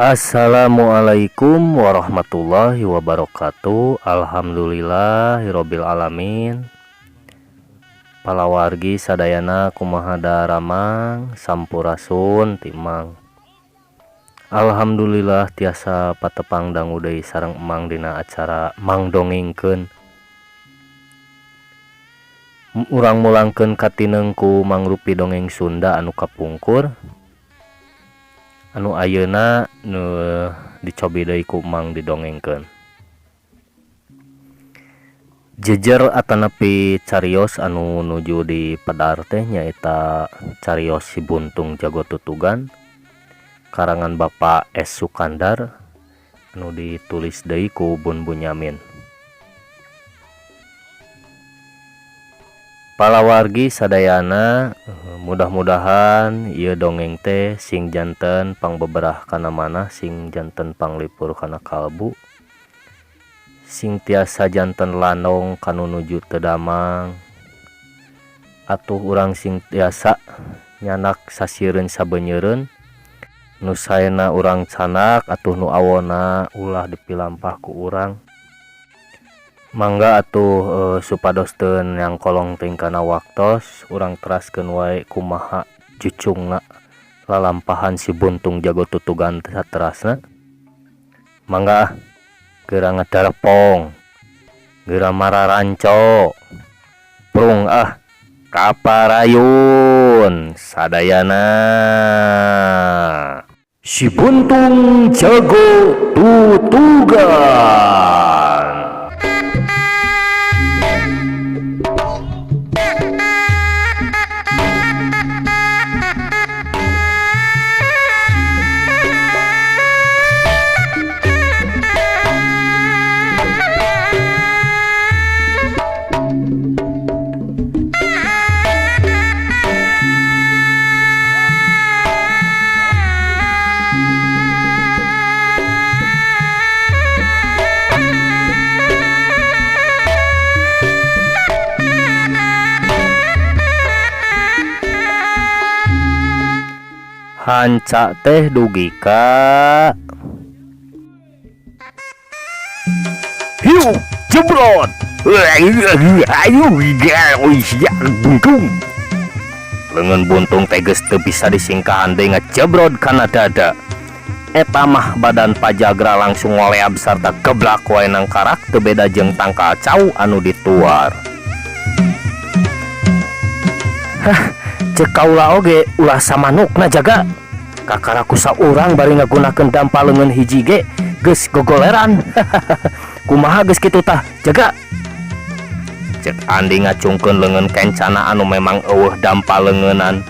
Assalamualaikum warahmatullahi wabarakatuh. Alhamdulillahirabbil alamin. Palawargi sadayana kumaha daramang sampurasun timang. Alhamdulillah tiasa patepang dangu deui sareng emang dina acara mangdongengkeun. Urang mulangkeun katineng ku mangrupi dongeng Sunda anu kapungkur. Anu ayeuna dicobi deui ku mang didongengkeun. Jejer atanapi carios anu nuju di Pedar teh nyaeta carios Si Buntung Jago Tutugan karangan Bapak S. Sukandar anu ditulis deui ku Bun Bunyamin. Palawargi sadayana, mudah-mudahan ieu dongeng teh sing janten pangbeberah kana manah, sing janten panglipur kana kalbu, sing tiasa janten lanong kanu nuju teu damang, atuh urang sing tiasa nyanak sasieun sabenyeureun, nu saena urang canak atuh nu awona ulah dipilampah ku urang. Mangga atuh supados teu yang kolong ting kana waktos urang teraskeun wae kumaha jucungna lalampahan Si Buntung Jago Tutugan saterasna. Mangga geura ngadarepong, geura mararanco, prung kaparayun sadayana. Si Buntung Jago Tutugan. Hanca teh dugi ka hiu jebrot ayo buntung leungeun buntung teh geus teu bisa disingkahan deui ngajebrod kana dada. Eta mah badan Pajagra langsung ngoleab sarta geblak wae nang karak teu beda jeung tangkal cau anu dituar. Cek kaula oge ulah samanukna jaga kakaraku saurang bari ngagunakeun dampa leungeun hiji ge geus gogoleran. Kumaha geus kitu tah jaga, cek Andi ngacungkeun leungeun kencana anu memang eueuh dampa leungeunnan.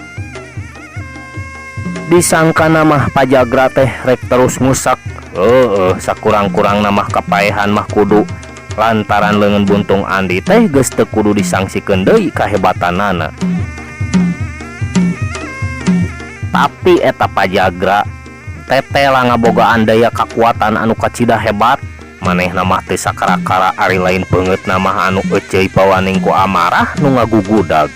Disangkana mah Pajagra teh rek terus ngusak, sakurang-kurang mah kapaehan mah kudu lantaran leungeun buntung Andi teh geus teu kudu disangsikeun deui kahebatanana. Tapi eta Pajagra tete lah ngabogaan daya kakuatan anu kacida hebat, manehna mah teu sakara-kara ari lain beungeutna mah anu euceuy pawaning ku amarah nu ngagugudag.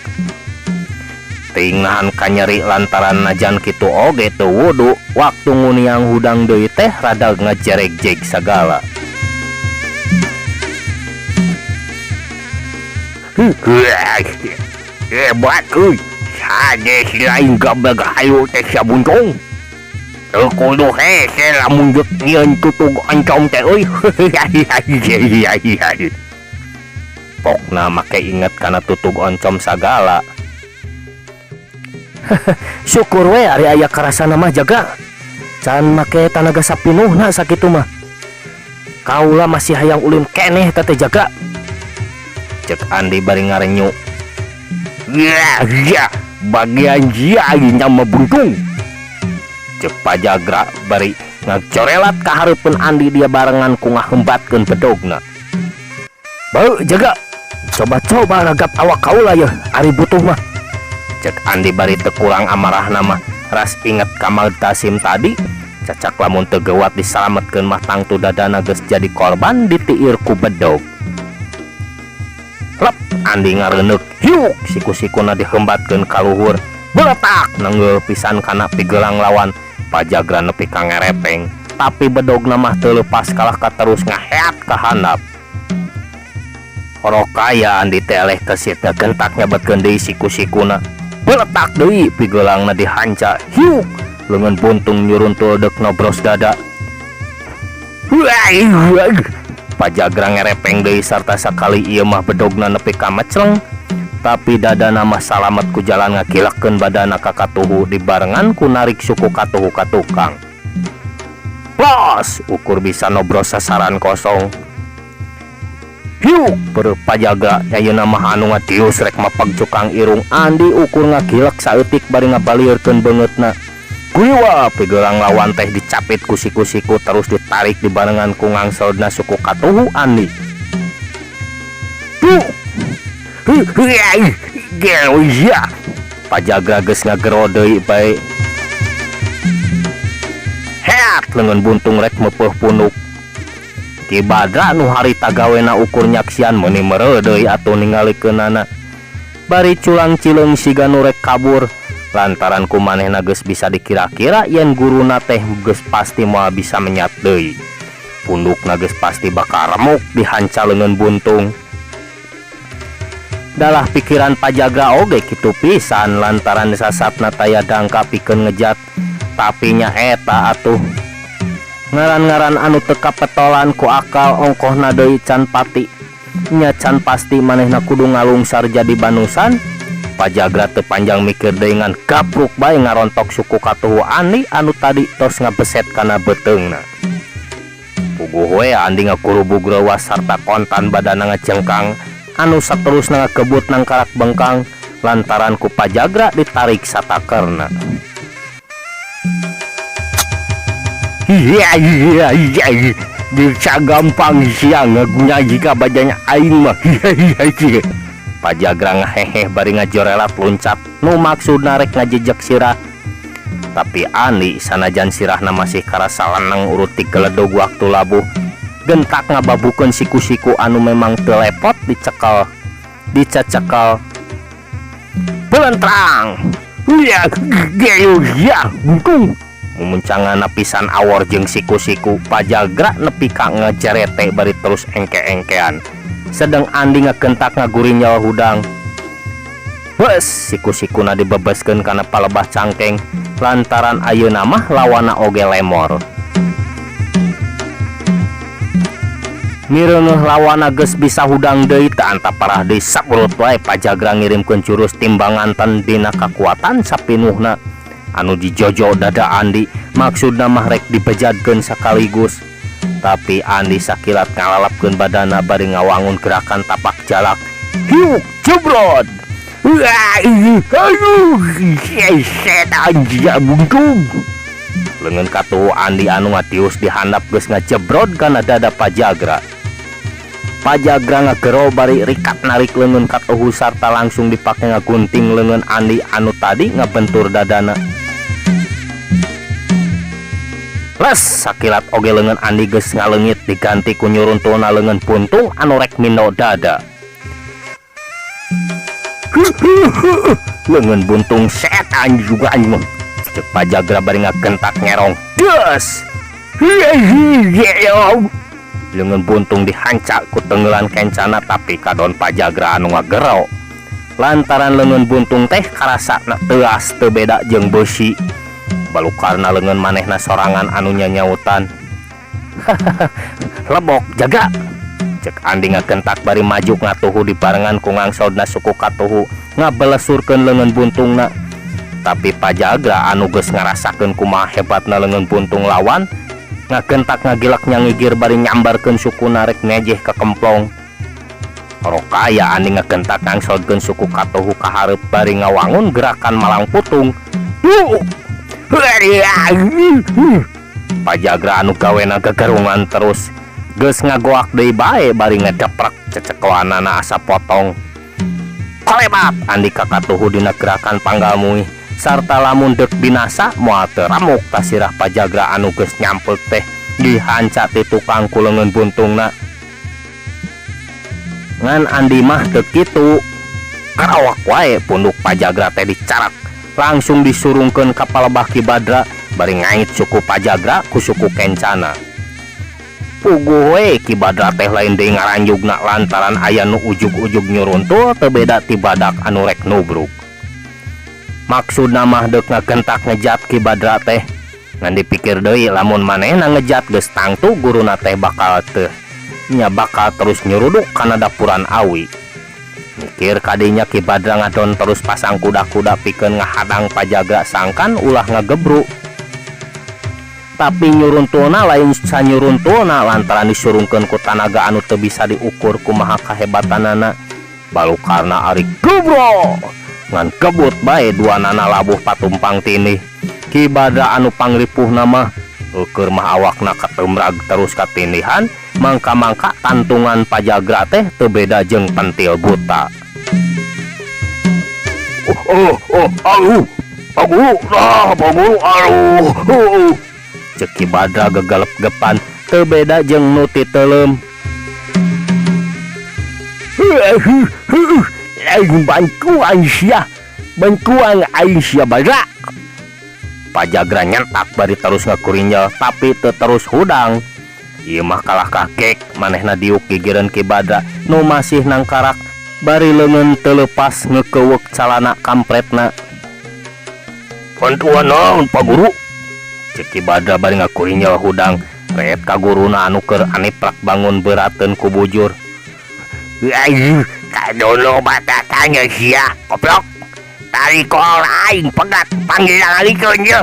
Ting nahan kanyeri lantaran najan kitu oge teu wudu, waktu nguniang hudang deui teh rada ngajereg-jeg sagala. Hebat euy. Hades lain gabag hayu teh Si Buntung. Teu kudu hese lamun geus nyieun tutug oncom teh euy. Pokna make inget kana tutug oncom sagala. Syukur we ari aya karasana mah jaga. Can make tanaga sapinuhna sakitu mah. Kaula masih hayang ulin keneh teh jaga. Cek Andi bari ngarenyu. Ya. Bagian jia nyama buntung. Cek Pajagra bari ngacorelat ka hareupeun Andi dia barengan ku ngahembatkeun bedogna. Bau jaga, coba-coba ragap awak kaula ya ari butuh mah. Cek Andi bari teu kurang amarahna mah ras inget Kamal Tasim tadi, cacak lamun teu geuwat disalametkeun mah tangtu dadana geus jadi korban ditiir ku bedog. Lep Andi ngareunuk hiuk siku-sikuna dihembatkeun ka luhur beletak nenggel pisan kana pigelang lawan Pajagra nepi ka ngerepeng tapi bedogna mah teu lepas kalah terus ngaheat ka handap. Horokaya Andi teh eleh kesitna gentak nyabetkeun deui siku-sikuna. Beletak deui pigeulangna dihanca. Hiuk leungeun buntung nyuruntul deuk nobros dada. Pajagra ngerepeng deui sarta sakali ieu mah bedogna nepi ka mecleng, tapi dadana mah salamet ku jalan ngakilakeun badana ka katuhu dibarengan ku narik suku katuhu ka tukang. Bos, ukur bisa nobros sasaran kosong. Hiuk per pajaga ayeuna mah anu ngatius rek mapag cukang irung Andi ukur ngagilak saeutik bari ngabaliurkeun beungeutna. Kuiwa pigelang lawan teh dicapit ku siku-siku terus ditarik dibarengan ku ngangsolna suku katuhu Andi. Ya, pajagra geus ngagero deui bae. Heat leungeun buntung rek meupuh punuk. Ki Badra nu harita gawena ukur nyaksian meuni meureuh deui atuh ningalikeunana. Bari culang cileung siga nu rek kabur lantaran ku manehna geus bisa dikira-kira yen guruna teh geus pasti moal bisa menyat deui. Pundukna geus pasti bakal remuk dihanca leungeun buntung. Dalah pikiran pajagra oge kitu pisan lantaran sasatna taya dangka pikeun ngejat, tapi nya eta atuh ngaran-ngaran anu teka petolan ku akal ongkohna deui can pati. Nya can pasti manehna kudu ngalungsar jadi banusan. Pajagra teu panjang mikir deui ngan gapruk bae ngarontok suku katuhu Andi anu tadi tos ngabeset kana beteungna. Puguh we Andi ngakurubug rewas sarta kontan badana ngacengkang anu saterusna ngakebut nang karak bengkang lantaran ku pajagra ditarik satakerna. Iya bisa gampang siang ngagunya jika bajanya aing mah. Pajagra ngahehe bari ngajorelat loncat nu maksudna rek ngajejek sirah. Tapi Andi sanajan sirahna masih karasa lanang urut ti geledog waktu labuh gentak ngababukeun siku-siku anu memang teu lepot dicecekel belentrang. Ya buntung mumuncangana pisan awor jeung siku-siku. Pajagra nepi ka ngejerete bari terus engke-engkean sedang Andi ngagentak ngaguri nyawa hudang. Wes siku-sikuna dibebaskeun kana palebah cangkeng lantaran ayeuna mah lawana oge lemor. Mireuneuh lawana geus bisa hudang deui teu anta parah deui sakurut wae pajagra ngirimkeun jurus timbanganten dina kakuatan sapinuhna anu dijojo dada Andi maksudna mah rek dibejadkeun sakaligus. Tapi Andi sakilat ngalalapkeun badana bari ngawangun gerakan tapak jalak. Hiuk jebrod. Aduh setan dia buntung. Leungeun katuhu Andi anu ngatius dihandap geus ngajebrod kana dada pajagra. Pajagra ngagero bari rikat narik leungeun katuhu sarta langsung dipake ngagunting leungeun Andi anu tadi ngabentur dadana. Les sakilat oge leungeun Andi geus ngaleungit diganti ku nyuruntulna leungeun puntung anu rek mindo dada. Leungeun buntung setan juga anjing. Cek pajagra bari ngagentak ngerong. Des. Leungeun buntung dihanca ku tenggelan kencana tapi kadon pajagra anu ngagero. Lantaran leungeun buntung teh karasana teuas teu beda jeung beusi. Balukarna leungeun manehna sorangan anu nyanyautan. Lebok jaga. Cek Andi ngagentak bari maju ngatuhu dibarengan ku ngangsodna suku katuhu ngabelesurkeun leungeun buntungna. Tapi pajagra anu geus ngarasakeun kumaha hebatna leungeun buntung lawan ngagentak ngagilak nyangigir bari nyambarkeun suku narek ngejeh ke kemplong. Horokaya Andi ngagentak ngangsodkeun suku katuhu ka hareup bari ngawangun gerakan malang putung. Pajagra anu gawena gagarungan terus geus ngagoak deui bae bari ngedeprek cecekoanana asa potong. Kolebat Andi ka katuhu dina gerakan panggal muih sarta lamun deuk binasa moal teu ramuk tasirah pajagra anu geus nyampeuk teh dihanca ti tukang ku leungeun buntungna. Ngan Andi mah teu kitu. Karawak wae punduk pajagra teh dicarak langsung disurungkeun ka palebah Ki Badra bari ngait suku Pajagra ku suku Kencana. Puguh we Ki Badra teh lain deui ngaranjugna lantaran aya nu ujug-ujug nyuruntul teu beda ti badak anu rek nubruk. Maksudna mah deuk ngagentak ngejat Ki Badra teh ngan dipikir deui lamun manehna ngejat geus tangtu guruna teh bakal teu nya bakal terus nyuruduk kana dapuran awi. Mikir kadinya Ki Badra ngadon terus pasang kuda-kuda pikeun ngahadang Pajagra sangkan ulah ngagebruk. Tapi nyuruntulna lain sanyuruntulna lantaran disurungkeun ku tanaga anu teu bisa diukur kumaha kahebatanana. Balukarna ari gebro ngan kebut bae duanana labuh patumpang tindih. Ki Badra anu panglipuhna mah keur mah awakna katemrag terus katindihan, mangka-mangka tantungan Pajagra teh teu beda jeung pentil buta. Cek Ki Badra gegelep-gepan teu beda jeung nu ti teuleum. Bantuan aing sia Badra. Pajagra nyentak bari terus ngakurinyel tapi teu terus hudang. Ieu mah kalah kakek manehna diuk gigireun Ki Badra nu masih nangkarak bari leungeun teu leupas ngekeuweuk calana kampretna. Bantuan naon Pak Guru? Cek Ki Badra bari ngakurinyel hudang reet ka guruna anu keur aniprak bangun beurateun ku bujur. Kadono batatanya sia goblok. Tari kolor aing pegat panggil alikeun ye.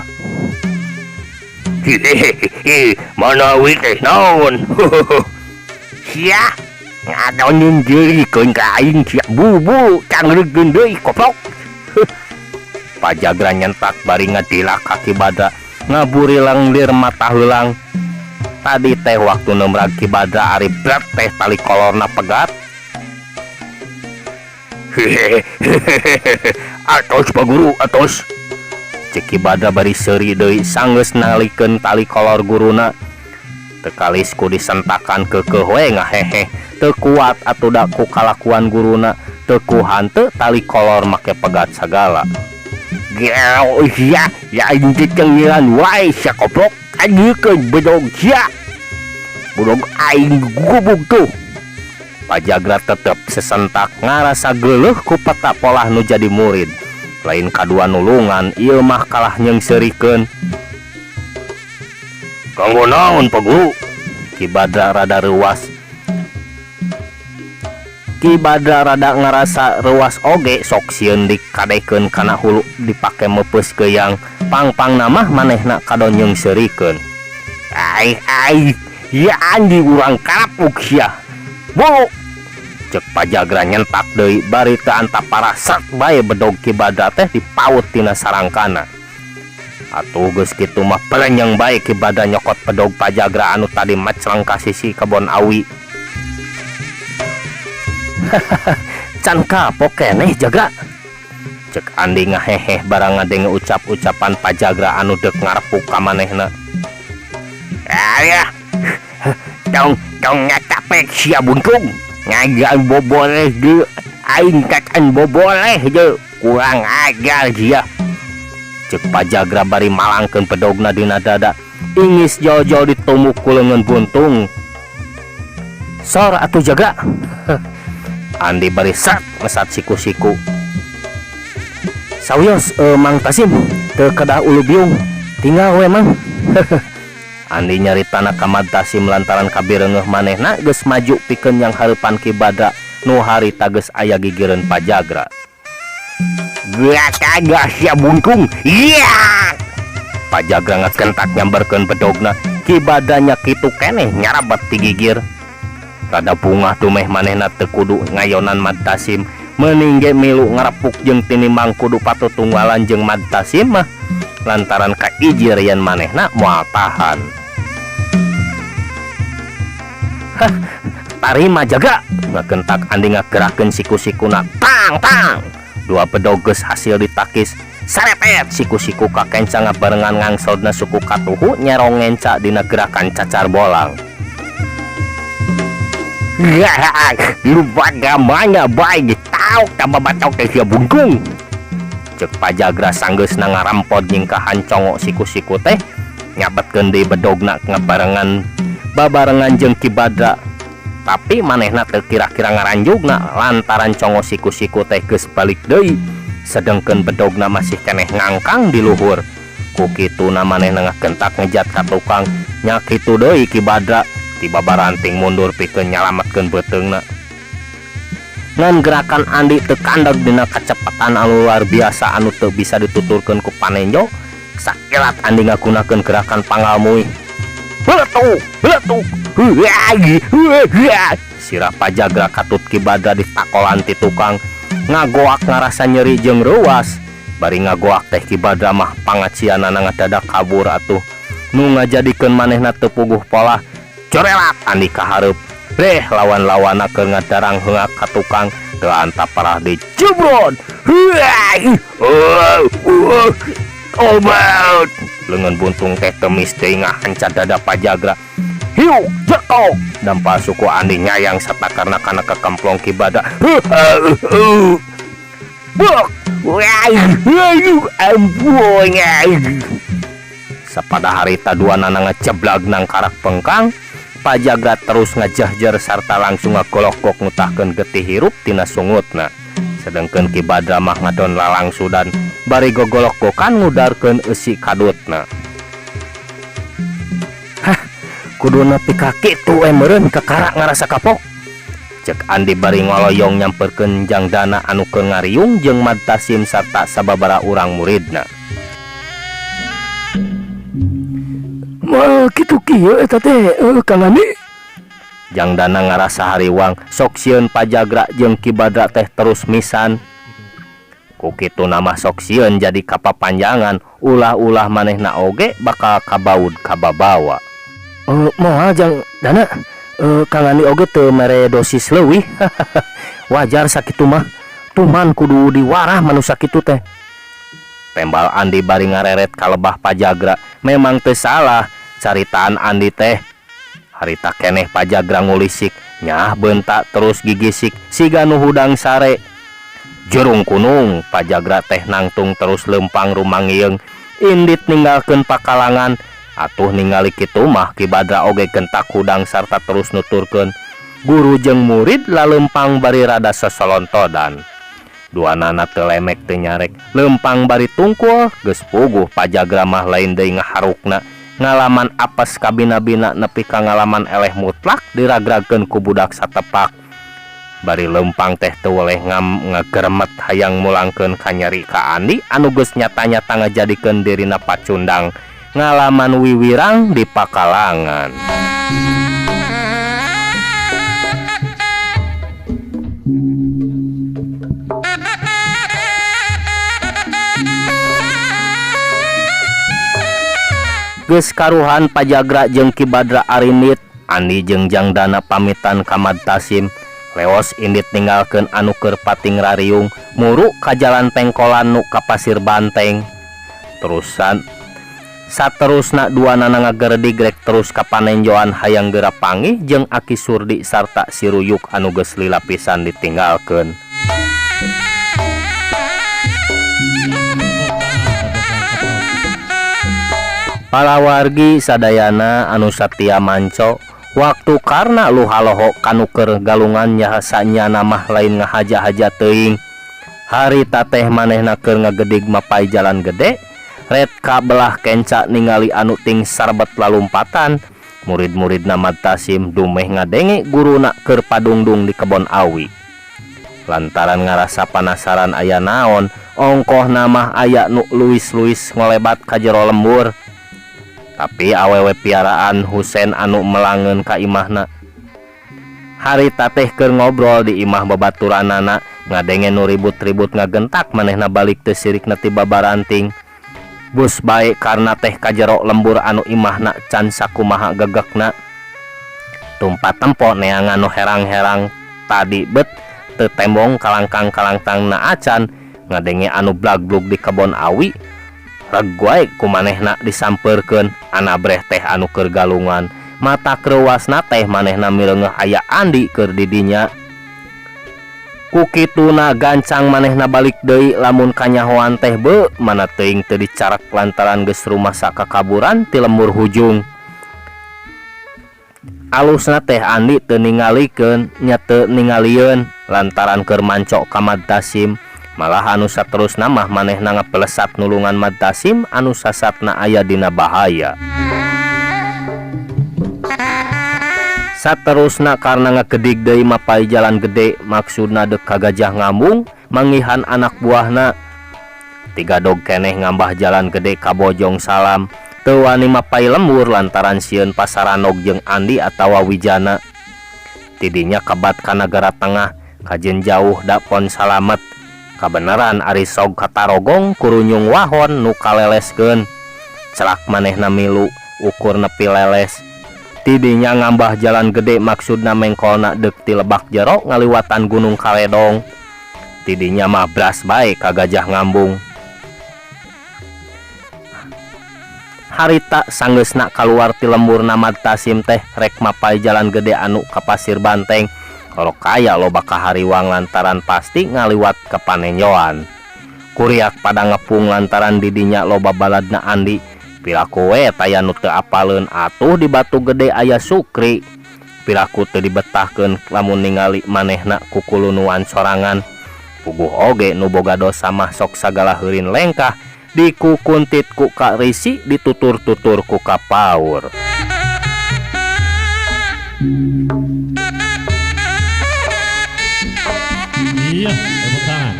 Manawi teh naon? Sia ngadonin deurikeun ka aing sia bubu cangregeun deui goblok. Pajagra nyentak bari ngadilak ka Ki Badra ngaburilang lir mata heulang. Tadi teh waktu nemrag Ki Badra ari brat teh tali kolorna pegat. Atos Pak Guru, atos. Cek Ki Badra bari seuri deui sanggeus nalikeun tali kolor guruna. Teu kalis ku disentakan keukeuh we ngahehe, teu kuat atuda ku kalakuan guruna, teu ku hanteu tali kolor make pegat sagala. Geuh sia, ya aing teh cengiran wae sia goblok, anjeunkeun bedog sia. Budog aing gubug tuh. Pajagra tetep sesentak ngarasa geuleuh ku peta polah nu jadi murid. Lain kadua nulungan ieu mah kalah nyeungseurikeun. Kanggo naon Pak Guru? Ki Badra rada reuas. Ki Badra rada ngarasa reuas oge sok sieun dikadekeun kana hulu dipake meupeus geuang pang-pangna mah manehna kado nyeungseurikeun. Ai ya andi urang karapuk sia. Bu, cek Pajagra nyentak deui bari teu antap parasak bae bedog Ki Badra teh dipaut tina sarangkana. Atuh geus kitu mah pelenyeng bae Ki Badra nyokot bedog Pajagra anu tadi macreng ka sisi kebon awi. Can kapok keneh Jagra. Cek Andi ngaheheh barang ngadenge ucap-ucapan Pajagra anu deuk ngarepuk ka manehna. Aya. Dong ngacapek sia buntung. Ngajan boboleh de aing kacan boboleh de kurang ajar sia. Cek Pajagra bari malangkeun pedogna dina dada ingis jauh-jauh ditumuk ku leungeun buntung. Sor atuh Jaga. Andi bari sat ngesat siku-siku. Sawios Mang Tasim teu kedah ulu biung tinggal we Mang. Andi nyaritana ka Mad Tasim lantaran kabireungeuh manehna geus maju pikeun yang hareupan Ki Badra nu harita geus aya gigireun Pajagra. Geus kagak sia bungkung. Iya. Pajagra ngakentak nyamberkeun bedogna. Ki Badra nya kitu keneh nyarabat ti gigir. Rada bungah tumeh manehna teu kudu ngayonan Mad Tasim, meuning ge milu ngarepuk jeung tinimbang kudu patutunggalan jeung Mad Tasim mah lantaran kaiji rian manehna moal tahan. Tarima Jaga, ngakentak Andi ngagerakeun siku-sikuna. Tang. Dua bedog geus hasil ditakis. Sarepet siku-siku ka kenca ngabarengan ngangsodna suku katuhu nyerong ngenca dina gerakan cacar bolang. Lu pada mana baik tahu tambah batok teh sia bungkung. Cek Pajagra sanggeusna ngarampod nyingkahan congok siku-siku teh nyabetkeun deui bedogna ngabarengan babarengan jeung Ki Badra. Tapi manehna teu kira-kira ngaranjugna lantaran congok siku-siku teh geus balik deui sedengkeun bedogna masih keneh ngangkang di luhur. Ku kituna manehna ngakentak ngejat ka tukang nya kitu deui Ki Badra tiba baranting mundur pikeun nyalametkeun beuteungna. Ngan gerakan Andi teu kandeg dina kacepatan anu luar biasa anu teu bisa dituturkeun ku Panenjo. Sakilat Andi ngagunakeun gerakan pangalmuih. Heutuh. Sirah Pajagra katut Ki Badra ditakolan ti tukang ngagoak ngarasa nyeri jeung reuas. Bari ngagoak teh Ki Badra mah pangacianana ngadadak kabur atuh. Nu ngajadikeun manehna teu puguh pola. Corelat Andi kahareup. Breh lawan-lawana keur ngadarang heungak ka tukang teu anta parah dijebrod. Obat leungeun buntung teh temis deui ngahancad dada Pajagra. Hiu jeko dampal suku Andi nyayang satakarna kana kekemplong Ki Badra. Bok ampun. Sapada harita duana ngeceblag nang karak pengkang. Pajagra terus ngajahjar sarta langsung ngagolok-golok ngutahkeun getih hirup tina sungutna. Sedengkeun Ki Badra mah ngadon lalangsudan bari gogolok-gokan ngudarkeun eusi kadutna. Hah, kuduna pika kitu meureun kekara ngarasa kapok. Cek Andi bari ngoloyong nyamperkeun Jangdana anu keur ngariung jeung Mad Tasim sarta sababaraha urang muridna. Kitu kieu eta teh Kang Andi. Jangdana ngarasa hariwang sok sieun Pajagra jeung Ki Badra teh terus misan. Ku kitu nama sok sieun jadi kapapanjangan ulah-ulah manehna oge bakal kabaud kababawa. Moal Jangdana Kang Andi oge teu mere dosis leuwih. Wajar sakitu mah. Tuman kudu diwarah manu sakitu teh. Tembal Andi bari ngareret ka lebah Pajagra. Memang teu salah caritaan Andi teh. Harita keneh Pajagra ngulisik nyah bentak terus gigisik siga nu hudang sare. Jerung kunung Pajagra teh nangtung terus lempang rumangieung. Indit ninggalkeun pakalangan. Atuh ningali kitu mah Ki Badra oge kentak hudang sarta terus nuturkeun. Guru jeung murid lalempang bari rada sosolontodan. Duanana teu lemek teu nyarek lempang bari tungkul geus puguh Pajagra mah lain deui ngaharukna. Ngalaman apes kabina-bina nepi ka ngalaman eleh mutlak diragragkeun ku budak satepak. Bari lempang teh teu weleh ngageremet hayang mulangkeun ka nyeri ka Andi anu geus nyata-nyata ngajadikeun dirina pacundang ngalaman wiwirang di pakalangan. Geus karuhan Pajagra jeung Ki Badra arimit, Andi jeung Jangdana pamitan ka Mad Tasim. Leos indit ninggalkeun anu keur pating rariung muru ka jalan pengkolan nu ka Pasir Banteng. Terusan saterusna duanana ngageredig rek terus ka Panenjoan hayang geura panggih jeung Aki Surdi sarta si Ruyuk anu geus lila pisan ditinggalkeun. Para wargi sadayana anu satia manco waktu karena luhaloho kanu keur galungan nyahasanya namah lain ngahaja-haja teuing. Harita teh manehna keur ngagedig mapai jalan gede red ka belah kenca ningali anu ting sarbet lalumpatan. Murid-muridna Mad Tasim dumeh ngadenge guruna keur padungdung di kebon awi. Lantaran ngarasa panasaran aya naon, ongkoh namah aya nu luis-luis ngolebat ka jero lembur. Tapi awewe piaraan Husein anu melangeun ka imahna. Harita teh keur ngobrol di imah babaturanana ngadenge nu ribut-ribut ngagentak manehna balik teu sirikna ti babaranting. Bus bae karena teh ka jero lembur anu imahna can sakumaha gegekna. Tumpat tempo neangan nu herang-herang tadi bet teu tembong kalangkang-kalangtangna acan ngadenge anu blag-blug di kebon awi. Reguai ku manehna disampeurkeun anabreh teh anu keur galungan mata kreuasna teh manehna mireungeuh aya Andi keur di dinya. Kukituna gancang manehna balik deui lamun kanyahoan teh be mana teuing teu dicarak lantaran geus rumasa kakaburan ti lembur hujung. Alusna teh Andi teu ningalikeun nya teu ningalieun lantaran keur mancok ka Mad Tasim, malah anu saterusna mah manehna ngapelesat nulungan Mad Tasim anu sasatna aya dina bahaya. Saterusna karena ngakedig deui mapai jalan gede maksudna dek ka Gajah Ngambung mangihan anak buahna. Tiga dog keneh ngambah jalan gede ka Bojong Salam teu wani mapai lembur lantaran sieun Pasaranog jeung Andi atawa Wijana. Tidinya kabat ka Nagara Tengah kajen jauh da Pon Salamet. Kabeneran ari sog katarogong kurunyung wahon nu kaleleskeun. Celak manehna milu ukur nepi leles. Tidinya ngambah jalan gede maksudna mengkolna dek ti Lebak Jero ngaliwatan Gunung Kaledong. Tidinya mah bras bae ka Gajah Ngambung. Harita sanggeusna kaluar ti lemburna Mad Tasim teh rek mapai jalan gede anu ka Pasir Banteng. Kalau kaya loba kahariwang lantaran pasti ngaliwat ke Panenjoan. Kuriak pada ngepung lantaran didinya loba baladna Andi. Piraku we taya nu teu apaleun atuh di Batu Gede aya Sukri. Piraku teu dibetahkeun lamun ningali manehna kukulunuan sorangan. Puguh oge nu boga dosa mah sok sagala heurin lengkah dikukuntit ku Kak Risi ditutur-tutur ku Kak Paur. Iya, tepuk tangan.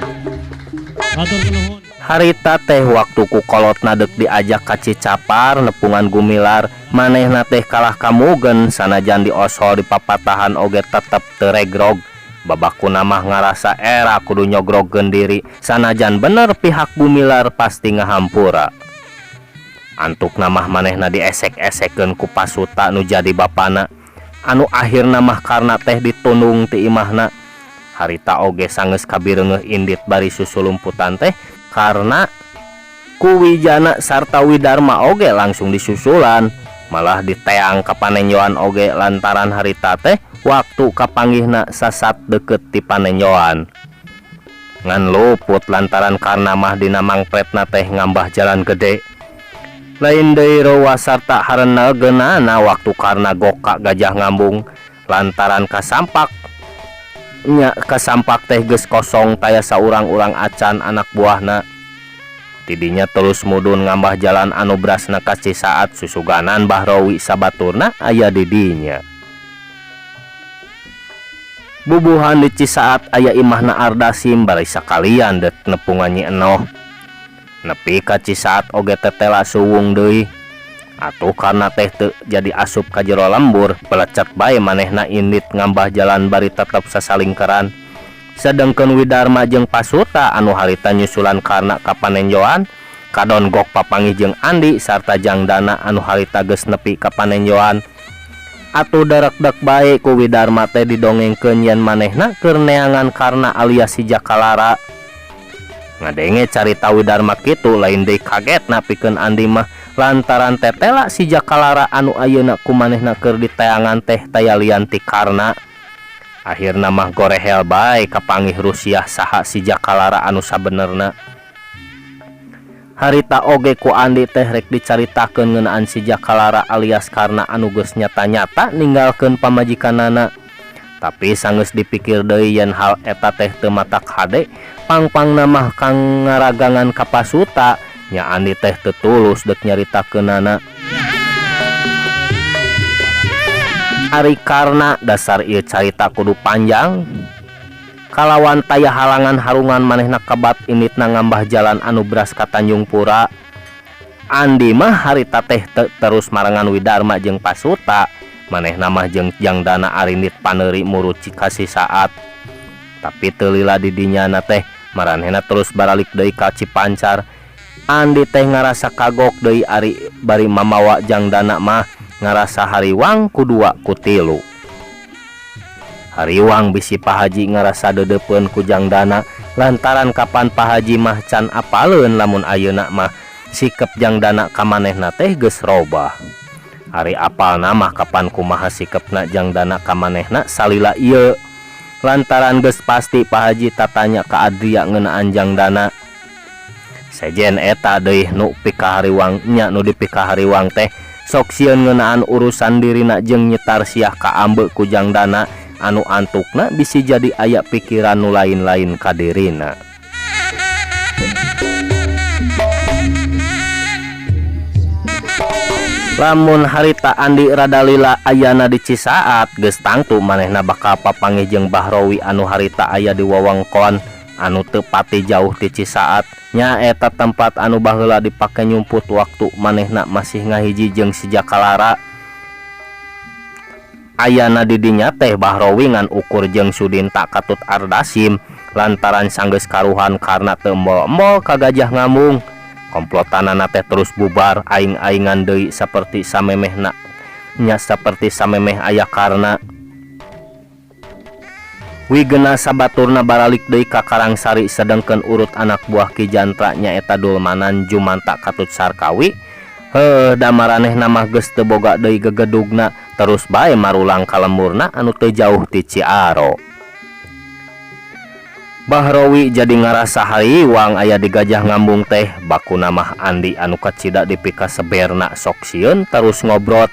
Atur nuhun. Harita teh waktu ku kolotna dek diajak ka Cicapar nepungan Gumilar manehna teh kalah kamugen sanajan diosol di papatahan oge tetep teu regrog. Babakuna mah ngarasa era kudu nyogrogkeun diri sanajan bener pihak Gumilar pasti ngahampura. Antukna mah manehna diesek-esekkeun ku Pasuta nu jadi bapana anu akhirna mah karna teh ditundung ti imahna. Harita oge sanggeus kabireungeuh indit bari susulumputan teh karena ku Wijana sarta Widarma oge langsung disusulan, malah diteang ka Panenjoan oge lantaran harita teh waktu kapanggihna sasat deket ti Panenjoan. Ngan luput lantaran karena mah dina mangpretna teh ngambah jalan gede. Lain deui rowa sarta hareuna geunana waktu karena goka Gajah Ngambung lantaran kasampak teh geus kosong taya saurang-urang acan anak buahna. Tidinya terus mudun ngambah jalan anu brasna ka Cisaat susuganan Bahrowi sabaturna aya didinya. Bubuhan di Cisaat aya imahna Ardasim bari sakalian det nepungan Nyi Enoh. Nepi ka Cisaat oge tetela suwung deui. Atuh karena teh teu jadi asup ka jero lembur pelecet bae manehna indit ngambah jalan bari tetep sasalingkeran. Sedengkeun Widarma jeung Pasuta anu harita nyusulan karena ka Panenjoan kadon gok papanggih jeung Andi sarta Jangdana anu harita geus nepi ka Panenjoan. Atuh derek-dek bae ku Widarma teh didongengkeun yen manehna keur neangan karena alias si Jakalara. Ngadenge carita Widarma kitu lain deui kagetna pikeun Andi mah lantaran tetela si Jakalara anu ayeuna kumanehna keur diteangan teh taya lian ti karna. Akhirna mah gorehel bae kapanggih Rusiah saha si Jakalara anu sabenerna. Harita oge ku Andi teh rek dicaritakeun ngeunaan si Jakalara alias karna anu geus nyata-nyata ninggalkeun pamajikanana. Tapi sanggeus dipikir deui yen hal eta teh teu matak hade, pang-pangna mah kang ngaragangan ka Pasuta. Nya Andi teh teu tulus dek nyaritakeunana. Ari karna dasar ieu carita kudu panjang. Kalawan taya halangan harungan manehna kabat inditna ngambah jalan anu bras ka Tanjung Pura. Andi mah harita teh terus marangan Widarma jeung Pasuta. Manehna mah jeung Jangdana arindit paneuri murut ka Cisaat. Tapi teu lila didinyana teh maranehna terus baralik deui ka Cipancar. Andi teh ngarasa kagok deui ari bari mamawa Jangdana mah ngarasa hariwang kudua kutilu. Hariwang bisi Pak Haji ngarasa dedepeun ku Jangdana lantaran kapan Pak Haji mah can apaleun lamun ayeuna mah sikep Jangdana ka manehna teh geus robah. Ari apalna mah kapan kumaha sikepna Jangdana ka manehna salila ieu. lantaran geus pasti Pak Haji tatanya ka Adria ngeunaan Jang Dana. Sejen eta deui nu pikahariwang nya nu dipikahariwang teh sok sieun ngeunaan urusan dirina jeung nyetar siah ka ambe ku Jang Dana anu antukna bisi jadi aya pikiran nu lain-lain ka dirina. Lamun harita Andi rada lila ayana di Cisaat geus tangtu manehna bakal papanggih jeung Bahrowi anu harita aya di wewengkon anu teu pati jauh ti Cisaat nya eta tempat anu baheula dipake nyumput waktu manehna masih ngahiji jeung si Jakalara. Ayana di dinya teh Bahrowi ngan ukur jeung Sudin tak katut ardasim lantaran sanggeus karuhan karena teu embol-embol ka Gajah Ngambung. Komplotanana teh terus bubar aing-aingan deui saperti samemehna nya saperti samemeh aya karna. Wigena sabaturna baralik deui ka Karangsari sedengkeun urut anak buah Ki Jantra nyaeta Dulmanan Jumanta Katut Sarkawi. Heuh da maranehna mah geus teu boga deui gegedugna terus bae marulang ka lemurna anu teu jauh ti Ciaro. Bahrowi jadi ngarasa hariwang aya di Gajah Ngambung teh bakuna mah Andi anu kacida dipika seberna sok sieun terus ngobrot.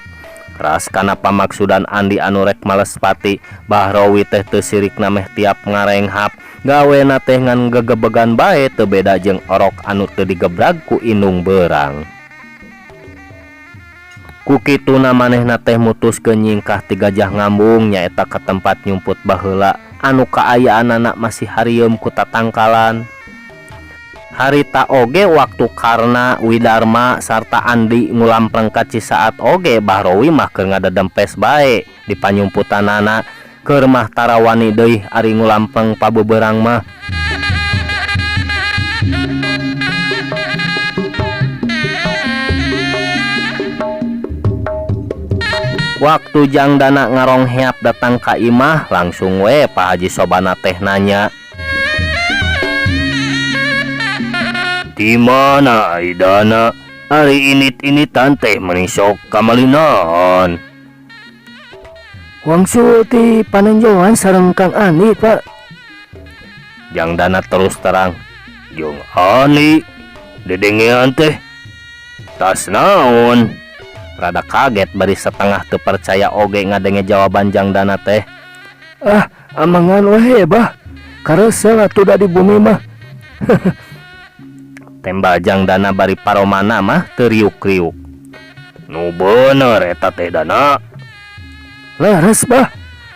Ras kana pamaksudan Andi anu rek males pati Bahrowi teh teu sirikna meh tiap ngarenghap gawena teh ngan gegebegan bae teu beda jeung orok anu teu digebrag ku indung beurang. Ku kituna manehna teh mutuskeun nyingkah ti Gajah Ngambung nyaeta ka tempat nyumput baheula anu kaayaanana masih harieum ku tatangkalan. Harita oge waktu Karna, Widarma sarta Andi ngulampreng ka Cisaat oge Bahrowi mah keur ngadedempes bae di panyumputanana keur mah tarawani deui ari ngulampreng pabeberang mah. Waktu Jang Dana ngarongheap datang ka imah langsung we Pak Haji Sobana teh nanya, "Di mana ai Dana? Ari init-initan teh menisok kamalinaon?" "Wangsul ti panenjoan sareng Kang Ani, Pak." Jang Dana terus terang, "Jeung Ani dedengean teh tas naon?" Rada kaget bari setengah teu percaya oge ngadenge jawaban Jang Dana teh. "Ah, amangan wae bah. Kareuseul atuh da di bumi mah." Tembal Jang Dana bari paromana mah teu riuk-riuk. "Nu bener eta teh Dana." "Laras bah.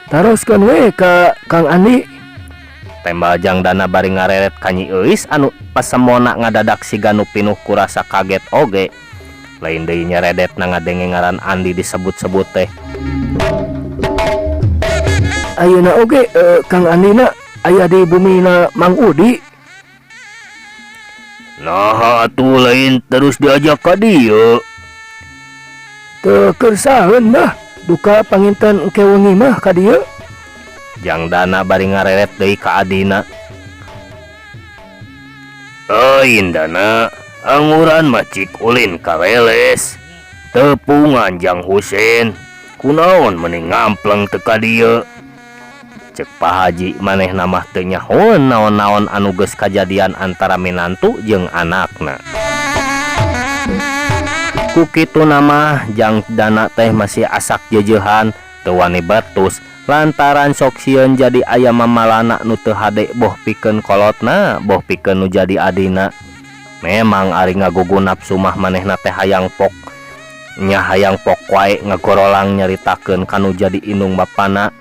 Taroskeun we ka Kang Andi." Tembal Jang Dana bari ngareret ka Nyi Euis anu pasemona ngadadak siga nu pinuh ku rasa kaget oge. Lain deui nyeredet na ngadenge ngaran Andi disebut-sebut teh. "Ayeuna oge Kang Andina aya di bumina Mang Udi." "Nah atuh lain terus diajak ka dieu." "Teu keur saeun bah, duka panginten engke wengi mah ka dieu." Jang Dana bari ngareret deui ka adina. "Ain Dana, anguran macik ulin kareles tepungan Jang Husein kunaon mending ngampleng teu ka dieu." Cek Pak Haji manehna mah teu nyahoeun naon-naon anu geus kajadian antara minantu jeung anakna. Ku kituna mah Jang Dana teh masih asak jejehan teu wani batus lantaran sok sieun jadi aya mamalana nu teu hade boh pikeun kolotna boh pikeun nu jadi adina. Memang ari ngagugu nafsu mah manehna teh hayang pok nya hayang pok wae ngagorolang nyaritakeun kanu jadi indung bapana.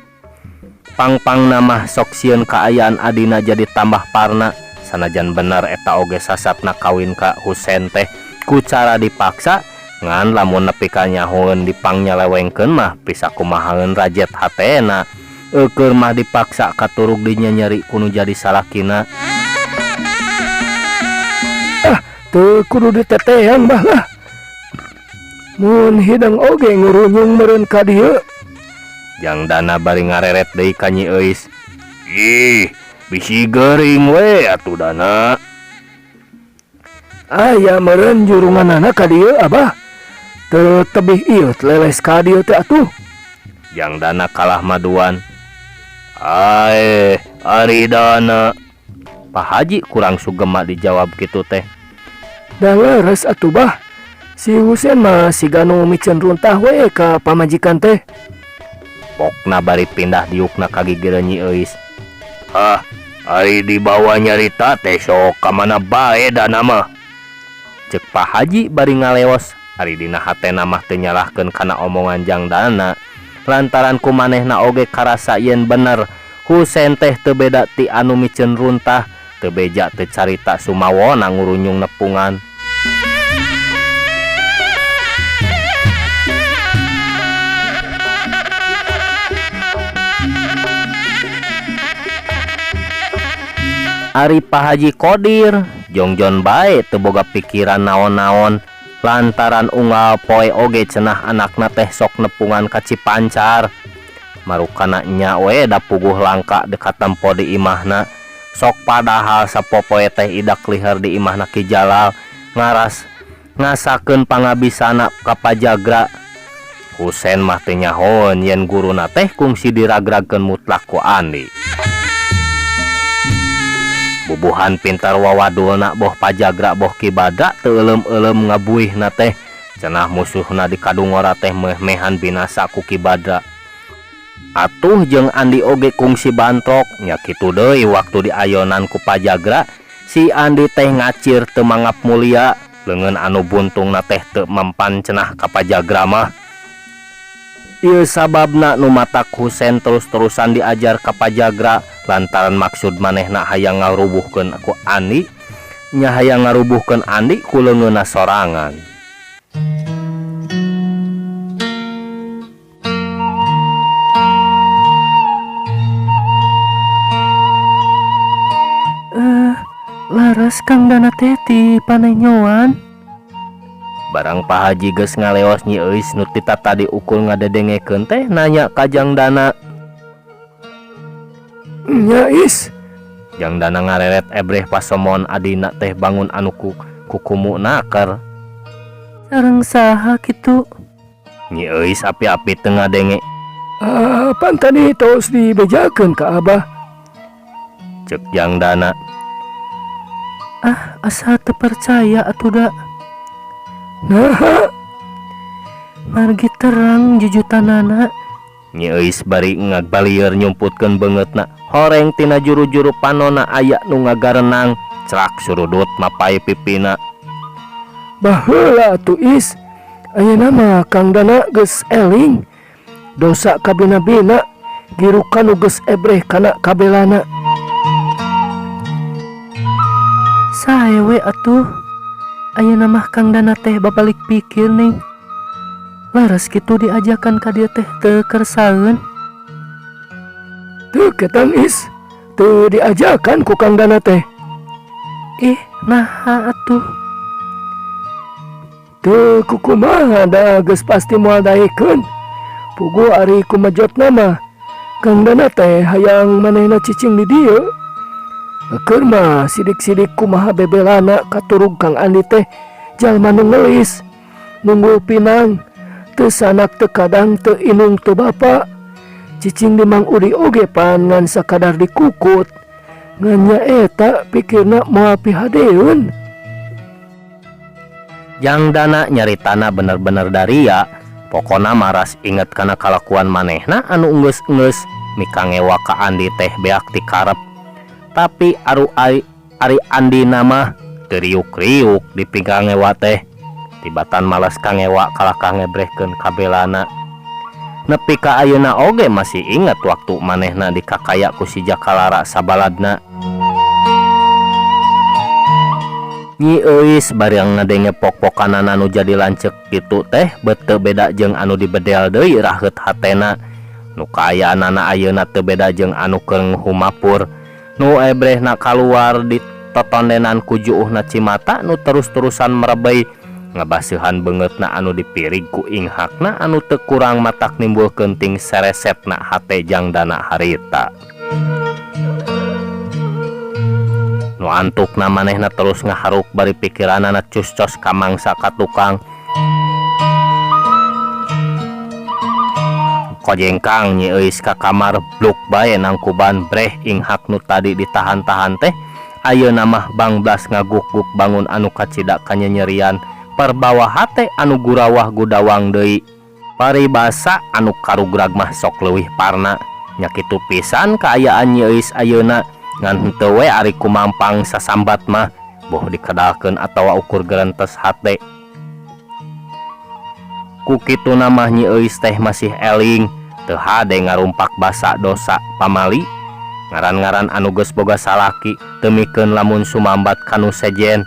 Pang-pangna mah sok sieun kaayaan adina jadi tambah parna sanajan bener eta oge sasatna kawin ka Husein teh ku cara dipaksa ngan lamun nepi ka nyahoeun dipang nyalewengkeun mah bisa kumahaeun rajet hatena. Keur mah dipaksa katurug dinya nyeri kudu jadi salakina. "Teu kudu ditetean bah lah. Mun hidang oge ngurunyung meureun ka dieu." Jang Dana bari ngareret deui ka Nyi Euis. "Ih, bisi geuring we atuh Dana." "Aya meureun jurunganana ka dieu Abah. Teu tebih ieu leles ka dieu teh atuh." Jang Dana kalah maduan. Ari dana. Pak Haji kurang sugema dijawab gitu teh. Da leres atuh bah. Si Husein mah siganu micen runtah we ka pamajikan teh. Pokna bari pindah diukna ka gigireun Nyi Euis. Ari dibawa nyarita teh sok ka mana bae dana mah. Cek Pak Haji bari ngaleos. Ari dina hatena mah teu nyalahkeun kana omongan Jang Dana. Lantaran ku manehna oge karasa yen bener Husein teh teu beda ti anu micen runtah, teu beja teu carita sumawona ngurunyung nepungan. Ari Pak Haji Kodir jongjon bae teu boga pikiran naon-naon lantaran unggal poe oge cenah anakna teh sok nepungan ka Cipancar. Marukana nya we da puguh langka dekat tempo di imahna. Sok padahal sapopoe teh idak liher di imahna Ki Jalal ngaras ngasakeun pangabisana ka Pajagra. Husein mah teu nyahoan yen guruna teh kungsi diragragkeun mutlak ku Andi. Bubuhan pintar wawadulna boh Pajagra boh Ki Badra teu eulem-eulem ngabuihna teh cenah musuhna di kadungora teh meh-mehan binasa ku Ki Badra. Atuh jeung Andi oge kungsi bantrok nya kitu deui waktu diayonan ku Pajagra si Andi teh ngacir teu mangap mulia leungeun anu buntungna teh teu mempan cenah ka Pajagra mah. Ieu sababna nu matak Husein terus-terusan diajar ka Pajagra lantaran maksud manehna hayang ngarubuhkeun ku Andi nya hayang ngarubuhkeun Andi ku leungeunna sorangan. Laras Kang Dana teh ti panenyoan. Barang Pak Haji geus ngaleos Nyi Euis nu tita tadi ukul ngadedengekeun teh nanya ka Jang Dana. Nya Is. Jang Dana ngareret ebreh pasomon adina teh bangun anu kukumu nakar. Sareng saha kitu? Nyi Euis api-api teu ngadenge. Apaan tadi tos dibejakeun ka Abah? Cek Jang Dana. Asa teu percaya atuh da. Nah, margi terang jujutanana. Nyi Euis bari ngagbalieur nyumputkeun beungeutna. Horeng tina juru-juru panonna aya nu ngagarenang, cerak surudut mapai pipina. Baheula atuh Is. Ayeuna mah Kang Dana geus eling. Dosa kabina-bina girukan nu geus ebreh kana kabelana. Sae we atuh. Ayeuna mah Kang Dana teh babalik pikir ning. Laras kitu diajakan ka dieu teh teu kersaeun. Teu ketan Is. Teu diajakan ku Kang Dana teh. Naha atuh. Teu kukumaha da geus pasti moal daekeun. Pugu ari kumajotna mah Kang Dana teh hayang manehna cicing di dieu. Keur mah sidik-sidik kumaha bebelana katurug Kang Andi teh jalma nu ngelis, nunggul pinang, teu sanak teu kadang teu inung teu bapa. Cicing di Mang Udi oge pan ngan sakadar dikukut. Ngan nya eta pikirna moal pihadeun. Jang Dana nyaritana bener-bener daria. Pokona maras inget kana kalakuan manehna anu enggeus-enggeus mika ngewa ka Andi teh beak ti karep. Tapi ari Andi nama teriuk-riuk dipinggang ngewa teh. Tibatan malas ka ngewa kalakah ngebrehkeun kabelana. Nepi ka ayeuna oge masih inget waktu manehna dikakaya ku si Jakalara sabaladna. Nyi Euis bareng ngadenge pok-pokanana nu jadi lanceuk kitu teh beuteung beda jeung anu dibedel deui raheut hatena. Nu kaayaanana ayeuna teu beda jeung anu keur humapur. Nu ebrehna kaluar di totondenan ku juuhna Cimata nu terus-terusan merebei ngabaseuhan beungeutna anu dipirig ku inghakna anu teu kurang matak nimbulkeun ting seresepna hate Jang Dana harita. Nu antukna manehna terus ngaharuk bari pikiranana cuscos ka mangsa ka tukang. kojengkang nyi euis ka kamar bluk bae nangkuban breh inghak nu tadi ditahan-tahan teh ayeuna mah bangblas ngaguk-guk bangun anu kacida kanyanyerian perbawa hate anu gurawah gudawang deui paribasa anu karugrag mah sok leuwih parna nya kitu pisan kaayaan nyi euis ayeuna ngan henteu we ari kumampang sasambat mah boh dikedalkeun atawa ukur gerentes hate ku kitu namah nyi euis teh masih eling teu hade ngarumpak basa dosa pamali ngaran-ngaran anu geus boga salaki teu mikeun lamun sumambat kanu sejen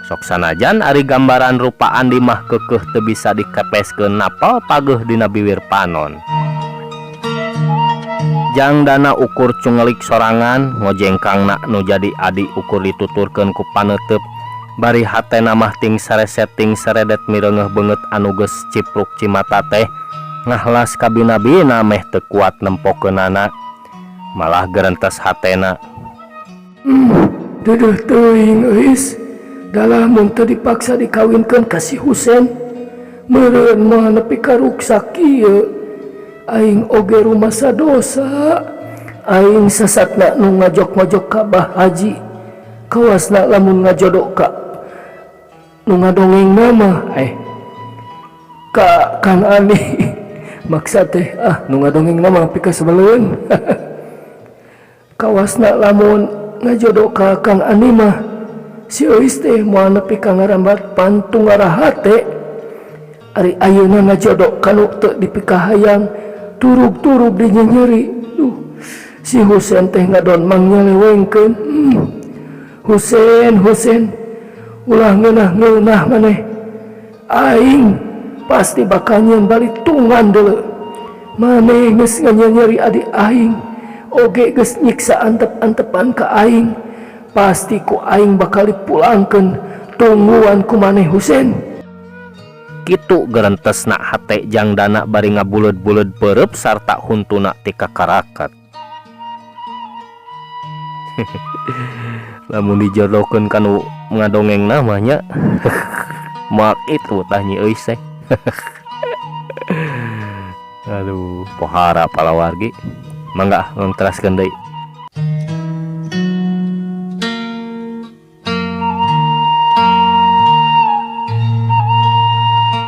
sok sanajan ari gambaran rupa Andi mah keukeuh teu bisa dikepeskeun napal pageuh dina bibir panon. Jangdana ukur cungelik sorangan ngojengkangna nu jadi adi ukur dituturkeun ku paneuteup bari hatena mah ting sareset ting saredet mireungeuh beungeut anu geus cipluk cimata teh ngahlas kabina-bina meh teu kuat nempokeunana malah gerentes hatena. Duduh teuing euis dalah mun teu dipaksa dikawinkeun ka si Husen meureun mah nepi ka ruksak kieu aing oge rumasa dosa aing sasatna nu ngajok-ngajok ka Bah Haji kawasna lamun ngajodok ka nu ngadongeng mah ka Kang Ani maksa teh nu ngadongeng mah pika sebeleun kawasna lamun ngajodok ka Kang Ani mah si euis teh moal nepi ka ngarambat pantungara hate ari ayeuna ngajodok kanu teu dipikahayang turug-turug dinyeri si Husen teh ngadon mang nyelewengkeun Husen ulah ngeunah-ngeunah maneh aing pasti bakal nyen balik tungan deuleu maneh geus nganyeri adik aing oge geus nyiksa antep-antepan ka aing pasti ku aing bakal dipulangkeun tungguan ku maneh Husen. Kitu gerentesna hate Jangdana bari ngabuleud-buleud peureub sarta huntuna ti kakarakat. Lamun dijodohkeun kanu ngadongeng namanya moal itu tah nyi euis teh. Aduh pohara palawargi mangga ngteraskeun deui.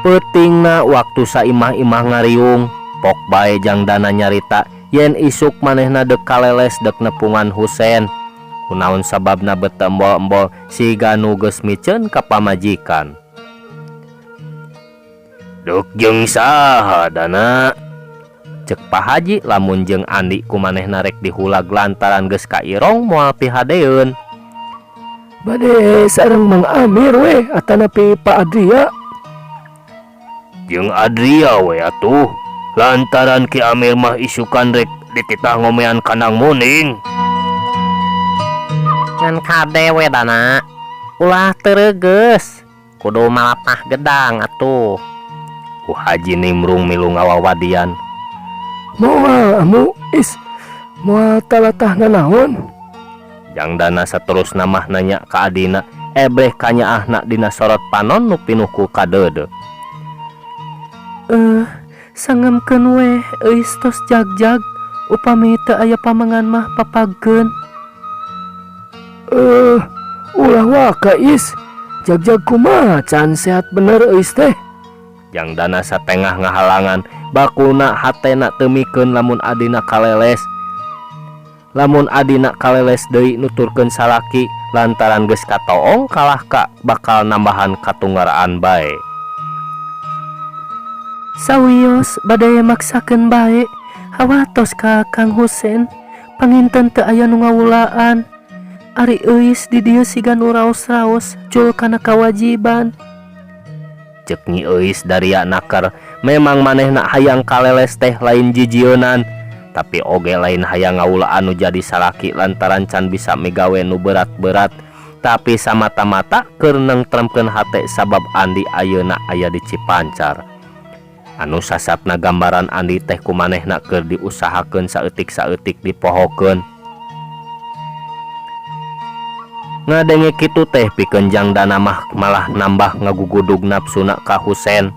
Peutingna waktu saimah-imah ngariung pok bae Jangdana nyarita yen isuk manehna dek kaleles dek nepungan Husen kunaon sababna beuteum embol-embol siga nu geus miceun ka pamajikan. Duk jeung saha Dana cek Pak Haji lamun jeung Andi ku manehna rek dihulag lantaran geus kairong moal pihadeun. Bade sareng Mang Amir we atanapi Pak Adria. Jeung Adria we atuh lantaran Ki Amir mah isukan rek dititah ngomean kanang muning. Ngan kade we Dana ulah tereugeus kudu malapah gedang atuh. Ku Haji nimrung milu ngawawadian. Moal amu is moal talatah nanaon? Jangdana saterusna mah nanya ka adina ebreh kanyaahna dina sorot panon nu pinuh ku kadeudeuk. Sangemkeun we euis tos jagjag upami teu aya pamangan mah papagkeun. Ulah waka is jagjag kumaha can sehat bener euis teh. Jangdana satengah ngahalangan bakuna hatena teu mikeun lamun adina kaleles. Lamun adina kaleles deui nuturkeun salaki lantaran geus katoong kalah ka bakal nambahan katunggaraan bae. Sawios badaya maksakeun bae hawatos ka Kang Husen panginten teu aya nu ngawulaan ari euis di dieu siga nu raos-raos jul kana kawajiban. Cek Nyi Euis daria nakar memang manehna hayang kaleles teh lain jijieunan tapi oge lain hayang ngawulaan nu jadi salaki lantaran can bisa migawe nu berat-berat tapi samata-mata keur nengtremkeun hate sabab Andi ayeuna aya di Cipancar. Anu sasapna gambaran Andi teh kumanehna keur diusahakeun saeutik-saeutik dipohokeun. Ngadenge kitu teh pikeun Jangdana mah malah nambah ngagugudug nafsuna ka Husen.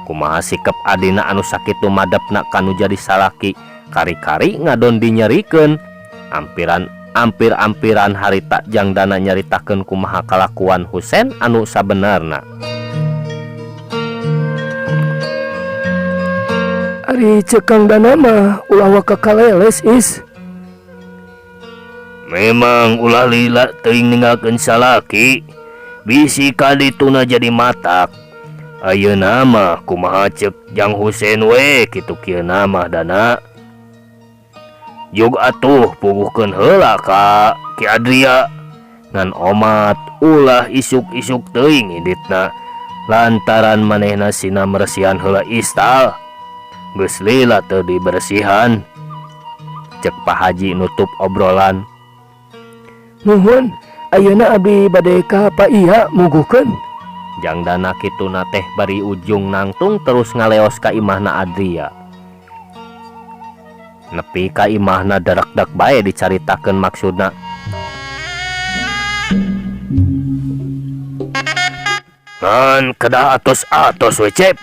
Kumaha sikep adina anu sakitu madepna kanu jadi salaki, kari-kari ngadon dinyerikeun. Ampir-ampiran harita Jangdana nyaritakeun kumaha kalakuan Husein anu sabenerna. Ari cekang Dana mah ulah waka kaleles is. Memang ulah lila teuing ninggalkeun salaki, bisi kadituna jadi matak. Ayeuna mah kumaha cek Jang Husein we kitu kieu mah Dana. Jug atuh puguhkeun heula ka Ki Adria ngan omat ulah isuk-isuk teuing inditna lantaran manehna sina meresihan heula istal. Geus lila teu dibersihan. Cek Pak Haji nutup obrolan. Nuhun, ayeuna abdi bade ka Pak Iya muguhkeun. Jangdana kituna teh bari ujung nangtung terus ngaleos ka imahna Adria. Nepi ka imahna darak-dak bae dicaritakeun maksudna. Ngan kedah atos-atos we Cep.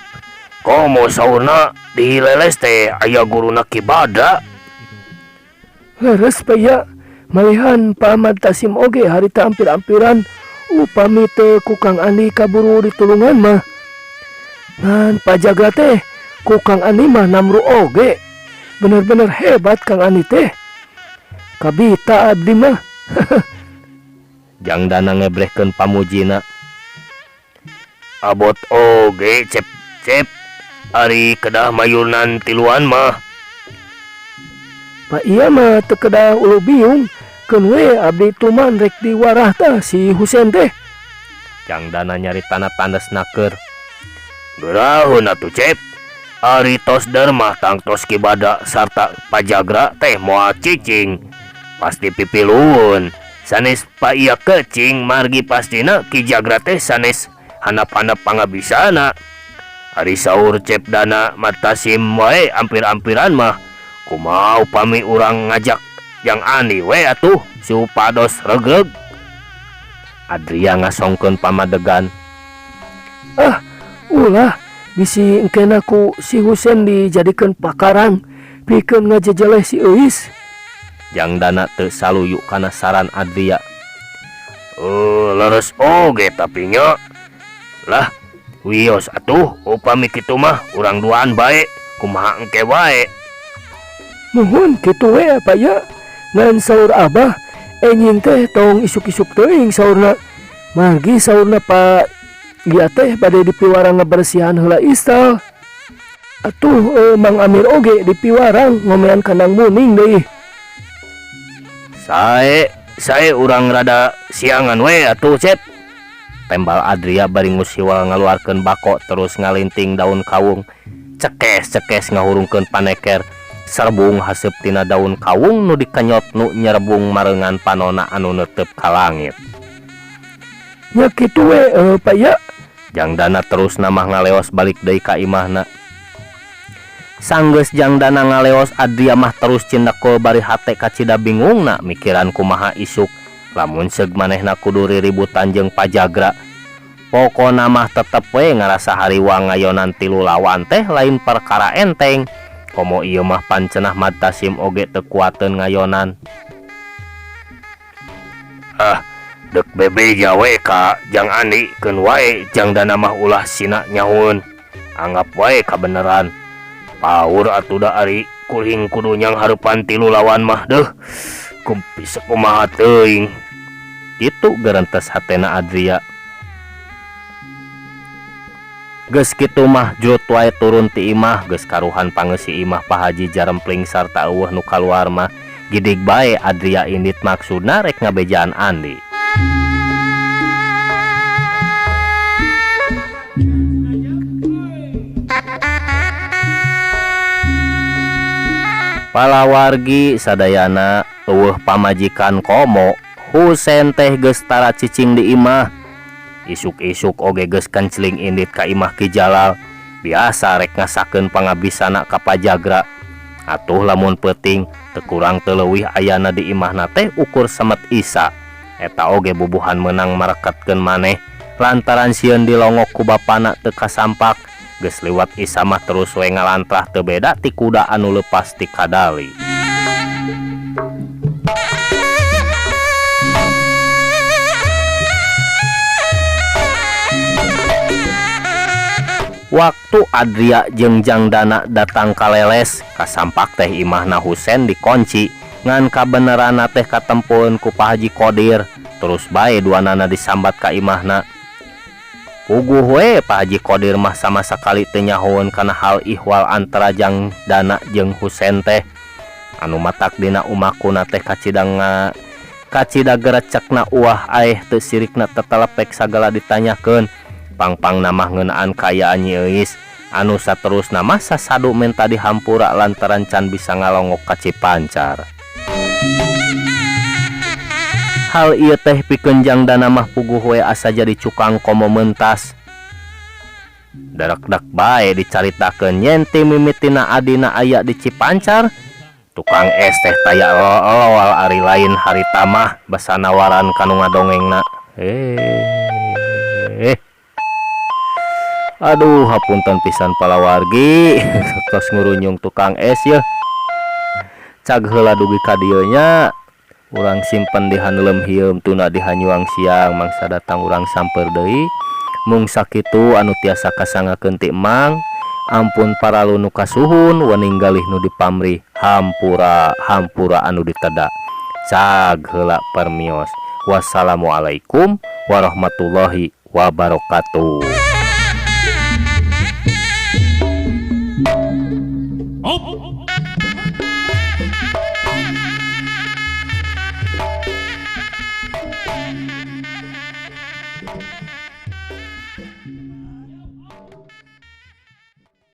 Komo saurna di leles teh aya guruna Ki Bada. Leres Pak Iya, malihan Pak Ahmad Tasim oge harita ampir-ampiran upami teu ku Kang Andi kaburu ditulungan mah. Ngan pajaga teh ku Kang Andi mah namru oge. Bener-bener hebat Kang Andi teh. Kabita abdi mah. Jangdana ngebrehkeun pamujina. Abot oge Cep. Ari kedah mayunan tiluan mah. Pak Iya mah teu kedah ulu biung. Keun we abdi tuman rek diwarah tah si Husein teh. Jangdana nyaritana tandesna keur. Geraheun atuh Cep. Ari tos dermah tang tos Ki Bada sarta pajagra teh moal cicing. Pasti pipiluhun. Sanes Pak Iya kecing margi pastina Ki Jagra teh sanes handap-handap pangabisana. Ari saur Cep Dana Matasim wae ampir-ampiran mah. Kumaha upami urang ngajak Jang Andi we atuh supados regreg. Adria ngasongkeun pamadegan. Ah, ulah bisi engkeun aku si Husein dijadikeun pakarang pikeun ngajejeleh si Euis. Jangdana teu saluyu kana saran Adria. Leres oge tapi nya. Lah, wios atuh upami kitu mah urang duaan bae, kumaha engke wae. Nuhun kitu we Pak Iya. Ngan saur Abah enyin teh tong isuk-isuk teuing saurna. Margi saurna Pak Iya teh bade dipiwarang ngabersihan heula istal. Atuh Mang Amir oge dipiwarang ngomean kandang muning deui. Sae urang rada siangan we atuh Cep. Tembal Adria bari ngusiwal ngaluarkeun bako terus ngalinting daun kawung. Cekes ngahurungkeun paneker. Serbung haseup tina daun kawung nu dikenyot nu nyerbung marengan panona anu neuteup ka langit. Nya kitu we Pak Iya. Jangdana terus namah ngaleos balik deui ka imahna. Sanggeus Jangdana ngaleos Adria mah terus cindekul bari hate kacida bingungna mikiran kumaha isuk lamun seug manehna kudu riributan jeung pajagra. Pokona mah tetep we ngarasa hariwa ngayonan tilu lawan teh lain perkara enteng. Komo ieu mah pancenah Mad Tasim oge teu kuateun ngayonan. Dek bebeja we ka Jang Andi keun wae Jangdana mah ulah sina nyahun. Anggap wae kabeneran. Paur atuh da ari kuring kudu nyang hareupan tilu lawan mah deuh. Kumpis kumaha teuing. Kitu garentes hatena Adria. Geus kitu mah jut wae turun ti imah geus karuhan pangeusi imah Pak Haji Jarempling sarta eueuh nu kaluar mah gidig bae Adria indit maksudna rek ngabejaan Andi. Palawargi sadayana eueuh pamajikan komo Husein teh geus tara cicing di imah. Isuk-isuk oge geus kenceling indit ka imah Ki Jalal. Biasa rek ngasakeun pangabisana ka pajagra. Atuh lamun peuting teu kurang teu leuwih ayana di imahna teh ukur semet Isa. Eta oge bubuhan meunang mareketkeun maneh lantaran sieun dilongok ku bapana teu kasampak geus liwat Isa mah terus we ngalantrah teu beda ti kuda anu lepas ti kadali. Waktu Adria jeung Jangdana datang kaleles kasampak teh imahna Husen dikunci ngan kabeneranna teh katempueun ku Pak Haji Qodir. Terus bae duanana disambat ka imahna. Puguh we Pak Haji Qodir mah sama sakali teu nyahoeun kana hal ihwal antara Jangdana jeung Husen teh. Anu matak dina umakuna teh kacida gerecekna uah aeh teu sirikna tetelepek sagala ditanyakeun. Pang-pang namah ngeunaan kayaan Nyi Euis anu saterusna mah sasadu menta dihampura lantaran can bisa ngalongok ka Cipancar. Hal ieu teh pikeun Jangdana mah puguh we asa jadi cukang komo meuntas. Darak-dak bae dicaritakeun yen ti mimitina adina aya di Cipancar. Tukang es teh taya lol ari lain harita mah basa nawaran kanu ngadongengna. Aduh, hapunten pisan palawargi, tos ngurunyung tukang es ya. Cag heula dugi ka dieu nya. Urang simpen di haneulem hieum tuna di hanyuang siang mangsa datang urang samper deui. Mung sakitu anu tiasa kasangakeun ti Emang, ampun paralu nu kasuhun waninggalih nu dipamrih hampura anu diteda. Cag heula permios. Wassalamualaikum warahmatullahi wabarakatuh.